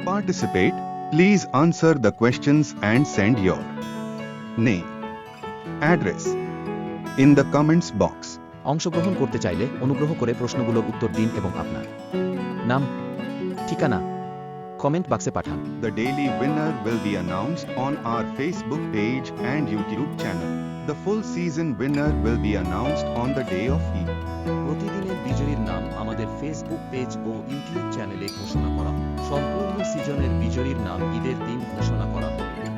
participate, please answer the questions and send your name, address in the comments box. অংশগ্রহণ করতে চাইলে অনুগ্রহ করে প্রশ্নগুলোর উত্তর দিন এবং আপনার নাম, ঠিকানা কমেন্ট বাক্সে পাঠান। The daily winner will be announced on our Facebook page and YouTube channel. The full season winner will be announced on the day of Eid. প্রতিদিনের বিজয়ীর নাম আমাদের ফেসবুক পেজ ও ইউটিউব চ্যানেলে ঘোষণা করা হবে। সম্পূর্ণ সিজনের বিজয়ীর নাম ঈদের দিন ঘোষণা করা হবে।